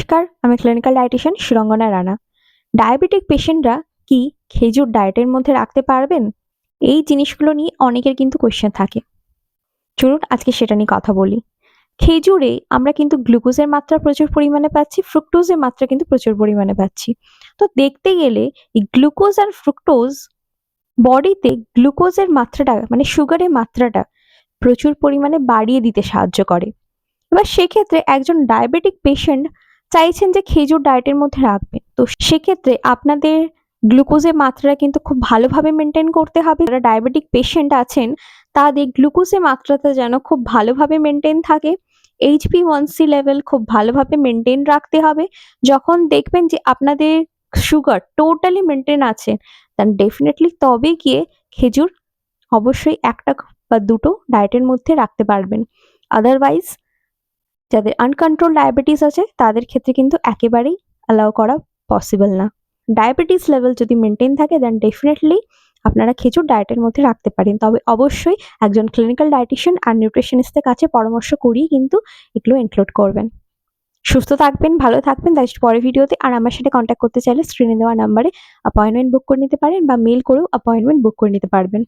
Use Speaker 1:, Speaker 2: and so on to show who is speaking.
Speaker 1: নমস্কার, আমি clinical dietician Surangana Rana. Diabetic পেশেন্টরা কি খেজুর ডায়েটের মধ্যে রাখতে পারবেন? এই জিনিসগুলো নিয়ে অনেকের কিন্তু কোয়েশ্চেন থাকে। চলুন আজকে সেটা নিয়ে কথা বলি। খেজুরে আমরা কিন্তু গ্লুকোজের মাত্রা প্রচুর পরিমাণে পাচ্ছি, ফ্রুক্টোজের মাত্রা কিন্তু প্রচুর পরিমাণে পাচ্ছি। তো দেখতে গেলে এই গ্লুকোজ আর ফ্রুক্টোজ বডিতে গ্লুকোজের মাত্রাটা মানে সুগারের মাত্রাটা প্রচুর পরিমাণে বাড়িয়ে দিতে সাহায্য করে। এবার সেক্ষেত্রে একজন ডায়াবেটিক পেশেন্ট চাইছেন যে খেজুর ডায়েটের মধ্যে রাখবেন, তো সেক্ষেত্রে আপনাদের গ্লুকোজের মাত্রা কিন্তু খুব ভালোভাবে মেনটেন করতে হবে। যারা ডায়াবেটিক পেশেন্ট আছেন তাদের গ্লুকোজের মাত্রাটা যেন খুব ভালোভাবে মেনটেন থাকে। HbA1c লেভেল খুব ভালোভাবে মেনটেন রাখতে হবে। যখন দেখবেন যে আপনাদের সুগার টোটালি মেনটেন আছে, দেন ডেফিনেটলি তবে গিয়ে খেজুর অবশ্যই একটা বা দুটো ডায়েটের মধ্যে রাখতে পারবেন। আদারওয়াইজ যাদের আনকন্ট্রোল ডায়াবেটিস আছে তাদের ক্ষেত্রে কিন্তু একেবারেই অ্যালাউ করা পসিবল না। ডায়াবেটিস লেভেল যদি মেনটেন থাকে দেন ডেফিনেটলি আপনারা খেজুর ডায়েটের মধ্যে রাখতে পারেন, তবে অবশ্যই একজন ক্লিনিক্যাল ডায়েটিশিয়ান আর নিউট্রিশনিস্টের কাছে পরামর্শ করিয়ে কিন্তু এগুলো ইনক্লুড করবেন। সুস্থ থাকবেন, ভালো থাকবেন। নেক্সট পরের ভিডিওতে আর আমার সাথে কন্ট্যাক্ট করতে চাইলে স্ক্রিনে দেওয়া নাম্বারে অ্যাপয়েন্টমেন্ট বুক করে নিতে পারেন বা মেল করেও অ্যাপয়েন্টমেন্ট বুক করে নিতে পারবেন।